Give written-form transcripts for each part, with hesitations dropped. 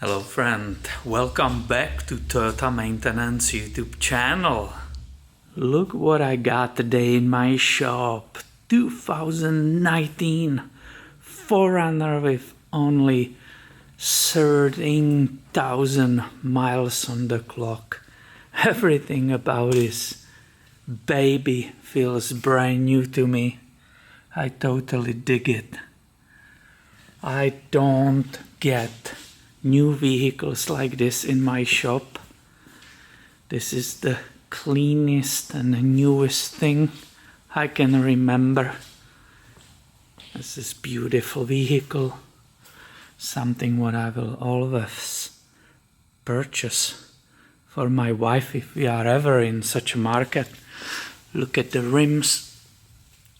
Hello friend, welcome back to Toyota Maintenance YouTube channel. Look what I got today in my shop. 2019 4Runner with only 13,000 miles on the clock. Everything about this baby feels brand new to me. I totally dig it. I don't get new vehicles like this in my shop. This is the cleanest and the newest thing I can remember. This is beautiful vehicle, something what I will always purchase for my wife if we are ever in such a market. Look at the rims,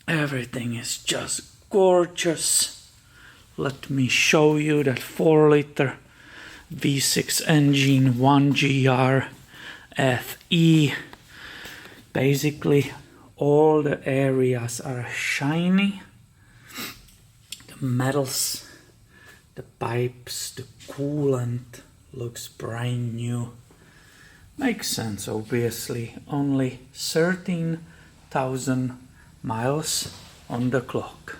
everything is just gorgeous. Let me show you that 4-liter V6 engine, 1GR FE. Basically all the areas are shiny. The metals, the pipes, the coolant looks brand new. Makes sense, obviously. Only 13,000 miles on the clock.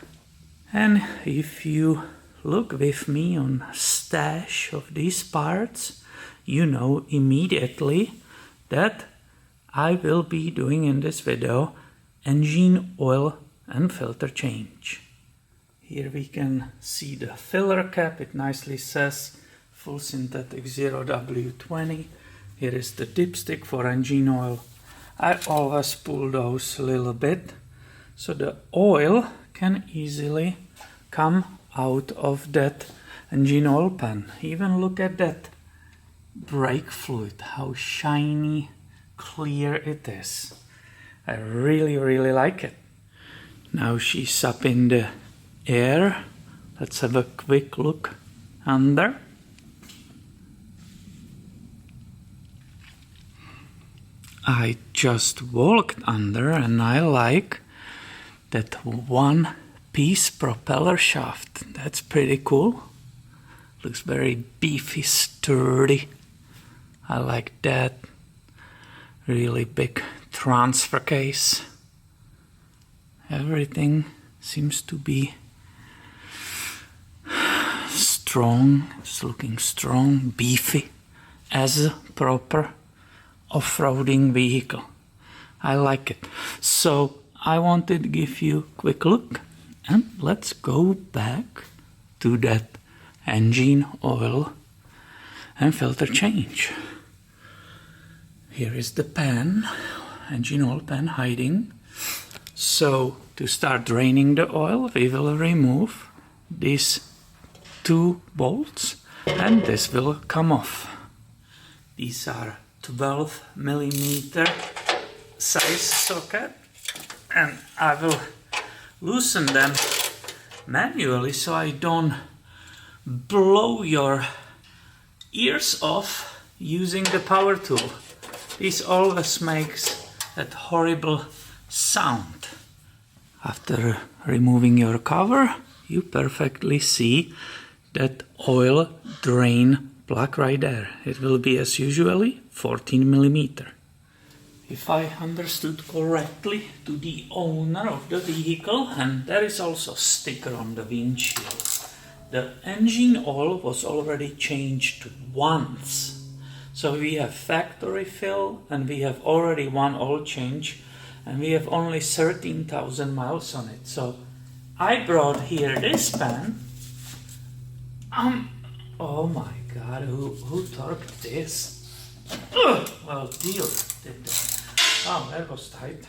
And if you look with me on stash of these parts, you know immediately that I will be doing in this video engine oil and filter change. Here we can see the filler cap. It nicely says full synthetic 0W20. Here is the dipstick for engine oil. I always pull those a little bit so the oil can easily come out of that engine oil pan. Even look at that brake fluid, how shiny, clear it is. I really like it. Now she's up in the air. Let's have a quick look under. I just walked under and I like that one-piece propeller shaft. That's pretty cool. Looks very beefy, sturdy. I like that. Really big transfer case. Everything seems to be strong. It's looking strong, beefy, as a proper off-roading vehicle. I like it. So I wanted to give you a quick look, and let's go back to that engine oil and filter change. Here is the pan, engine oil pan hiding. So to start draining the oil, we will remove these two bolts and this will come off. These are 12mm size socket, and I will loosen them manually so I don't blow your ears off using the power tool. This always makes that horrible sound. After removing your cover, you perfectly see that oil drain plug right there. It will be as usually 14mm. If I understood correctly, to the owner of the vehicle, and there is also a sticker on the windshield, the engine oil was already changed once. So we have factory fill and we have already one oil change and we have only 13,000 miles on it. So I brought here this pan. Oh my God, who torqued this? Ugh, well, deal did that. Oh, that was tight.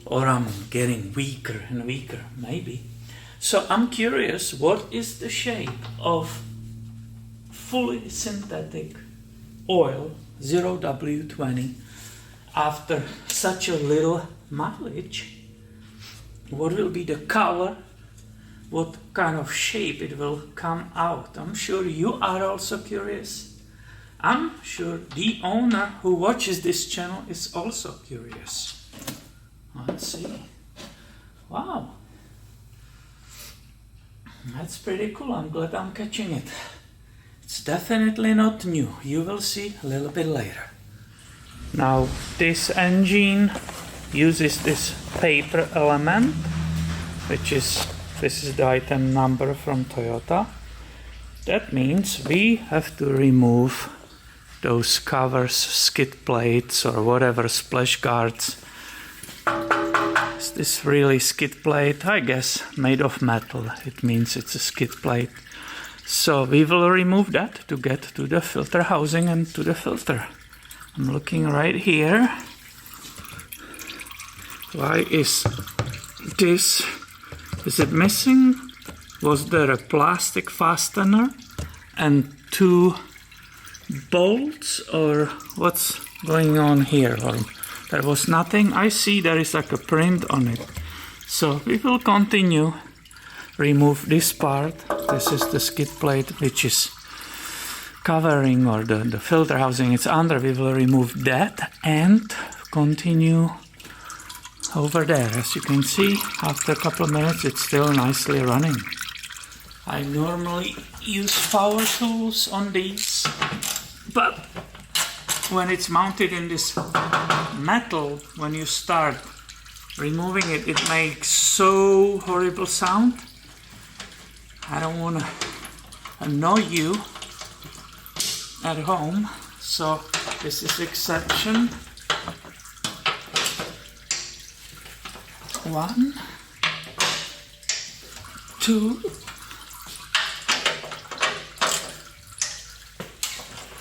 Or I'm getting weaker and weaker, maybe. So I'm curious, what is the shape of fully synthetic oil 0W20 after such a little mileage? What will be the color? What kind of shape it will come out? I'm sure you are also curious. I'm sure the owner who watches this channel is also curious. Let's see. Wow. That's pretty cool. I'm glad I'm catching it. It's definitely not new. You will see a little bit later. Now this engine uses this paper element, this is the item number from Toyota. That means we have to remove those covers, skid plates or whatever, splash guards. Is this really skid plate? I guess made of metal. It means it's a skid plate. So we will remove that to get to the filter housing and to the filter. I'm looking right here. Why is this? Is it missing? Was there a plastic fastener and 2 bolts, or what's going on here? Or there was nothing. I see there is like a print on it. So we will continue. Remove this part. This is the skid plate which is covering, or the filter housing it's under. We will remove that and continue over there. As you can see, after a couple of minutes it's still nicely running. I normally use power tools on these, but when it's mounted in this metal, when you start removing it, it makes so horrible sound. I don't want to annoy you at home, so this is exception. 1, 2,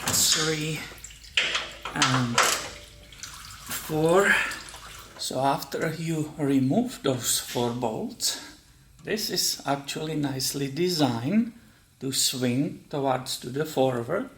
3, and 4. So after you remove those 4 bolts, this is actually nicely designed to swing towards to the forward.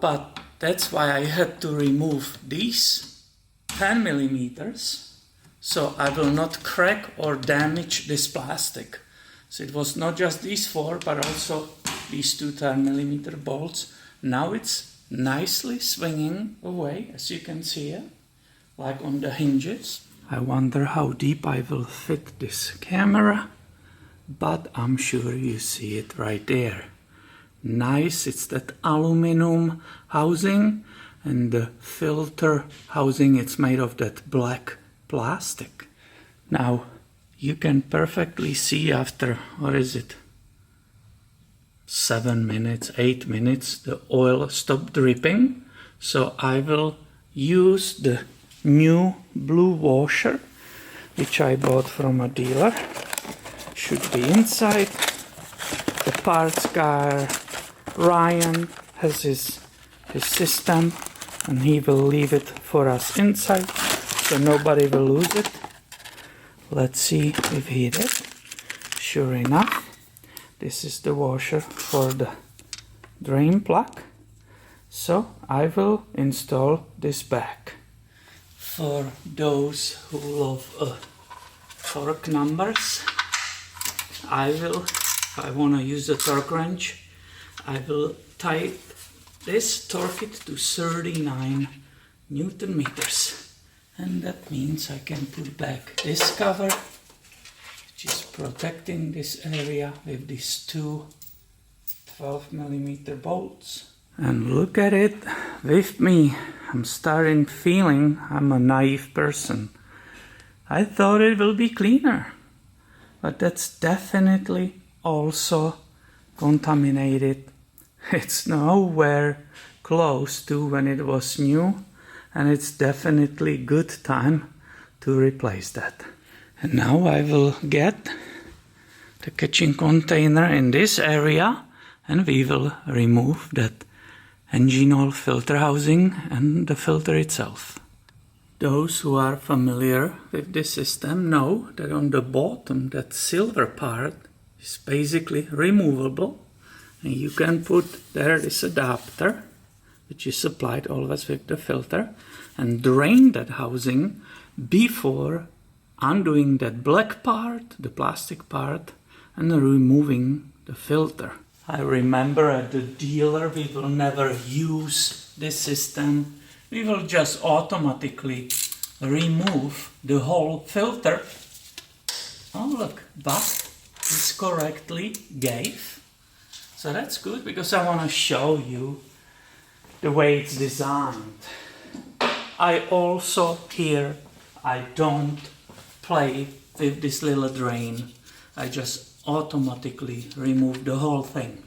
But that's why I had to remove these 10 millimeters, so I will not crack or damage this plastic. So it was not just these 4, but also these 2 10 millimeter bolts. Now it's nicely swinging away, as you can see here, like on the hinges. I wonder how deep I will fit this camera, but I'm sure you see it right there. Nice, it's that aluminum housing, and the filter housing, it's made of that black plastic. Now you can perfectly see after, what is it, 7 minutes, 8 minutes, the oil stopped dripping. So I will use the new blue washer, which I bought from a dealer. Should be inside. The parts guy, Ryan, has his system, and he will leave it for us inside, so nobody will lose it. Let's see if he did. Sure enough, this is the washer for the drain plug. So I will install this back. For those who love torque numbers, I want to use a torque wrench. I will torque it to 39 Newton meters. And that means I can put back this cover, which is protecting this area with these 2 12 millimeter bolts. And look at it with me. I'm starting feeling I'm a naive person. I thought it will be cleaner, but that's definitely also contaminated. It's nowhere close to when it was new, and it's definitely good time to replace that. And now I will get the kitchen container in this area, and we will remove that engine oil filter housing and the filter itself. Those who are familiar with this system know that on the bottom, that silver part is basically removable, and you can put there this adapter, which is supplied always with the filter, and drain that housing before undoing that black part, the plastic part, and removing the filter. I remember at the dealer we will never use this system. We will just automatically remove the whole filter. Oh look, but this correctly gave So that's good because I want to show you the way it's designed. I also here, I don't play with this little drain. I just automatically remove the whole thing.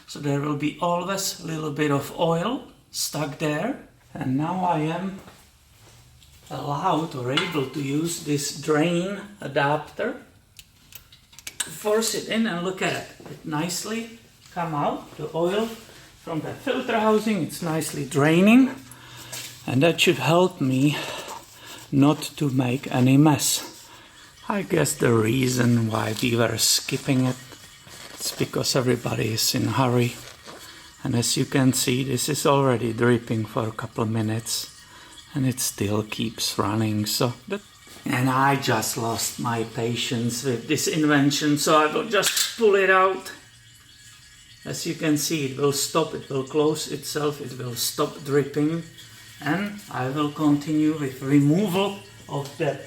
So there will be always a little bit of oil stuck there. And now I am allowed or able to use this drain adapter to force it in, and look at it. It nicely come out, the oil from the filter housing, it's nicely draining, and that should help me not to make any mess. I guess the reason why we were skipping it, it's because everybody is in a hurry, and as you can see, this is already dripping for a couple of minutes and it still keeps running. And I just lost my patience with this invention, so I will just pull it out. As you can see, it will stop, it will close itself, it will stop dripping, and I will continue with removal of that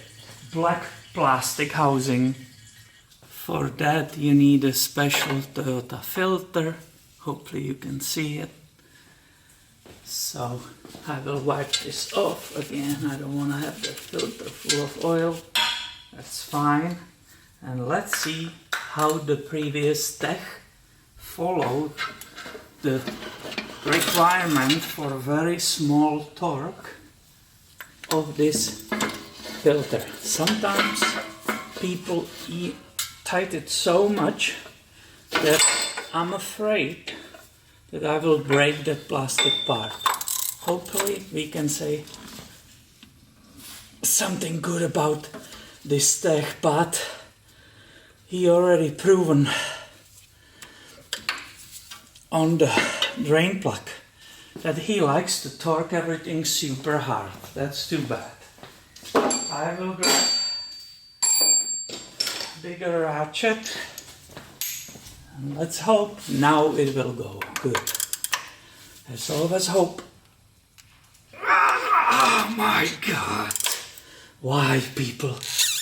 black plastic housing. For that you need a special Toyota filter. Hopefully you can see it. So I will wipe this off again. I don't want to have the filter full of oil. That's fine. And let's see how the previous tech followed the requirement for a very small torque of this filter. Sometimes people tight it so much that I'm afraid that I will break that plastic part. Hopefully we can say something good about this tech, but he already proven on the drain plug that he likes to torque everything super hard. That's too bad. I will grab a bigger ratchet and let's hope now it will go good. There's always hope. Oh my God. Why, people?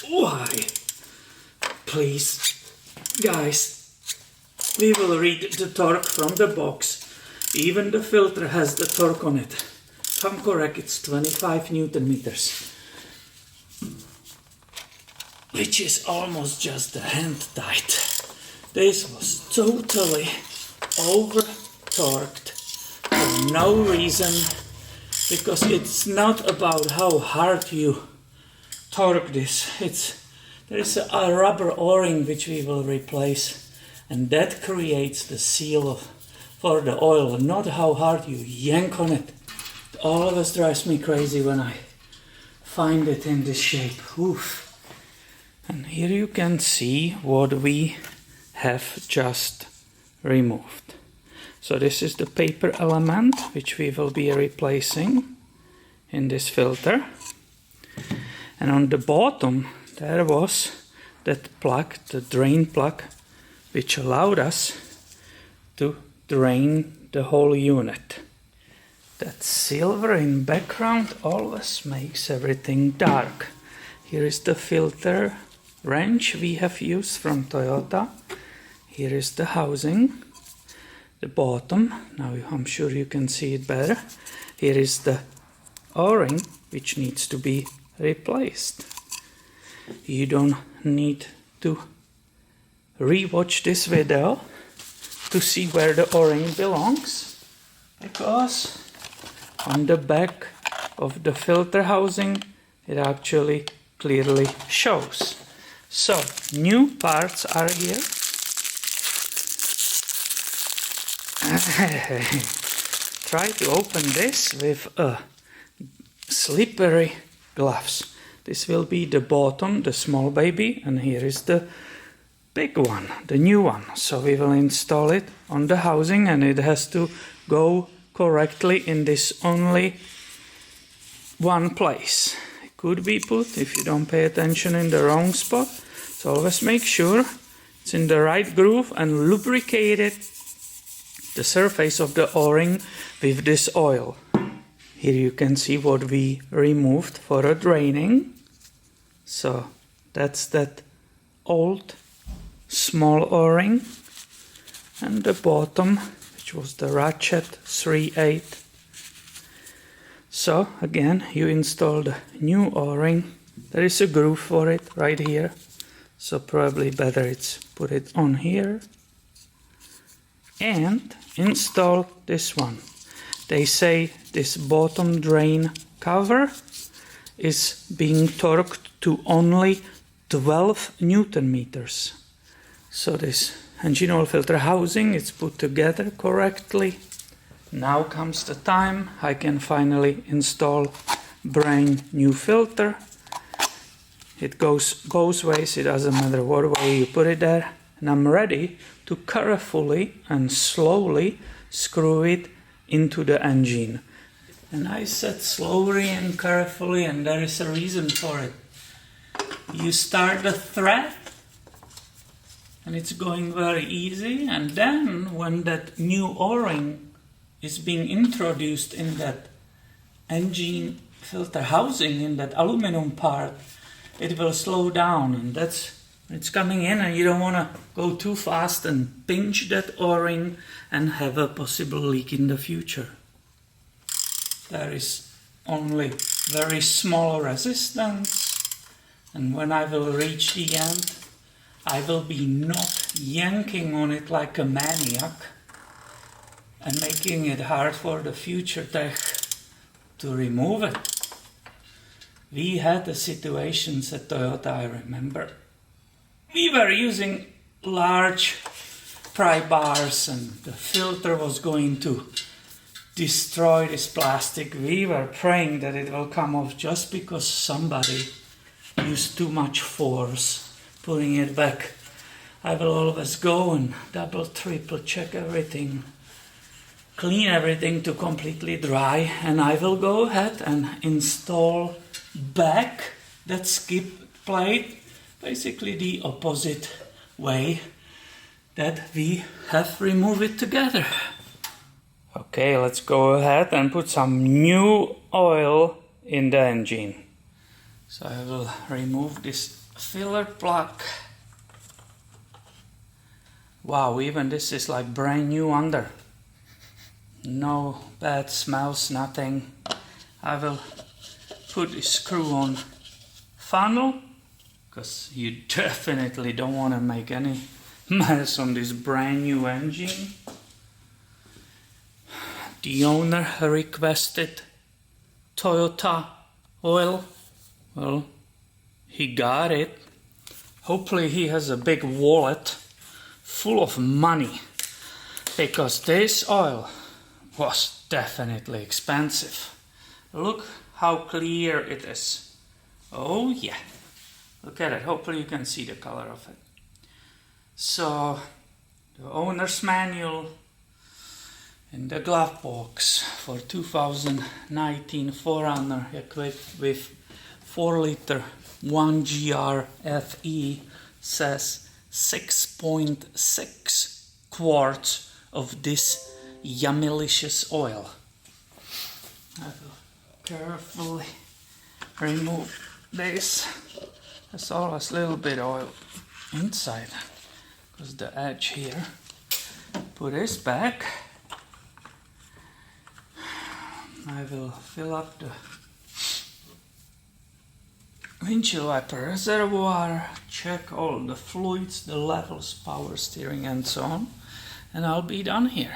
Why? Please, guys, we will read the torque from the box. Even the filter has the torque on it. If I'm correct, it's 25 Newton meters. Which is almost just the hand tight. This was totally over torqued for no reason, because it's not about how hard you torque this. There is a rubber o-ring which we will replace, and that creates the seal for the oil, and not how hard you yank on it. It always drives me crazy when I find it in this shape. Oof. And here you can see what we have just removed. So this is the paper element which we will be replacing in this filter. And on the bottom there was that plug, the drain plug, which allowed us to drain the whole unit. That silver in background always makes everything dark. Here is the filter wrench we have used from Toyota. Here is the housing, the bottom. Now I'm sure you can see it better. Here is the o-ring which needs to be replaced. You don't need to re-watch this video to see where the o-ring belongs, because on the back of the filter housing it actually clearly shows. So new parts are here. Try to open this with a slippery gloves. This will be the bottom, the small baby, and here is the big one, the new one. So we will install it on the housing, and it has to go correctly in this only one place. It could be put, if you don't pay attention, in the wrong spot. So always make sure it's in the right groove and lubricate it, the surface of the o-ring, with this oil. Here you can see what we removed for a draining. So that's that old small o-ring and the bottom, which was the ratchet 3/8. So again, you install the new O-ring. There is a groove for it right here, so probably better it's put it on here and install this one. They say this bottom drain cover is being torqued to only 12 Newton meters. So this engine oil filter housing is put together correctly. Now comes the time I can finally install brand new filter. It goes ways, it doesn't matter what way you put it there. And I'm ready to carefully and slowly screw it into the engine. And I said slowly and carefully, and there is a reason for it. You start the thread and it's going very easy, and then when that new O-ring is being introduced in that engine filter housing, in that aluminum part, it will slow down, and it's coming in, and you don't want to go too fast and pinch that O-ring and have a possible leak in the future. There is only very small resistance, and when I will reach the end, I will be not yanking on it like a maniac and making it hard for the future tech to remove it. We had the situations at Toyota, I remember. We were using large pry bars and the filter was going to destroy this plastic. We were praying that it will come off just because somebody used too much force pulling it back. I will always go and double, triple check everything, clean everything to completely dry, and I will go ahead and install back that skip plate, basically the opposite way that we have removed it together. Okay, let's go ahead and put some new oil in the engine. So I will remove this filler plug. Wow, even this is like brand new under. No bad smells, nothing. I will put the screw on funnel, because you definitely don't want to make any mess on this brand new engine. The owner requested Toyota oil. Well, he got it. Hopefully he has a big wallet full of money, because this oil was definitely expensive. Look how clear it is. Oh yeah, look at it. Hopefully you can see the color of it. So the owner's manual in the glove box for 2019 4Runner equipped with 4-liter 1GR FE says 6.6 quarts of this yummylicious oil. I will carefully remove this. There's always a little bit of oil inside because the edge here. Put this back. I will fill up the windshield wiper reservoir, check all the fluids, the levels, power steering and so on, and I'll be done here.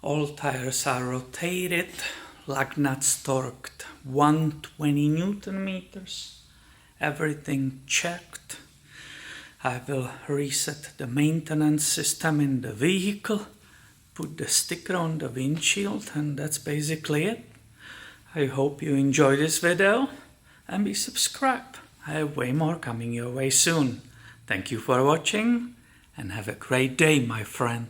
All tires are rotated, lug nuts torqued 120 Newton meters, everything checked. I will reset the maintenance system in the vehicle, put the sticker on the windshield, and that's basically it. I hope you enjoy this video and be subscribed. I have way more coming your way soon. Thank you for watching and have a great day, my friend.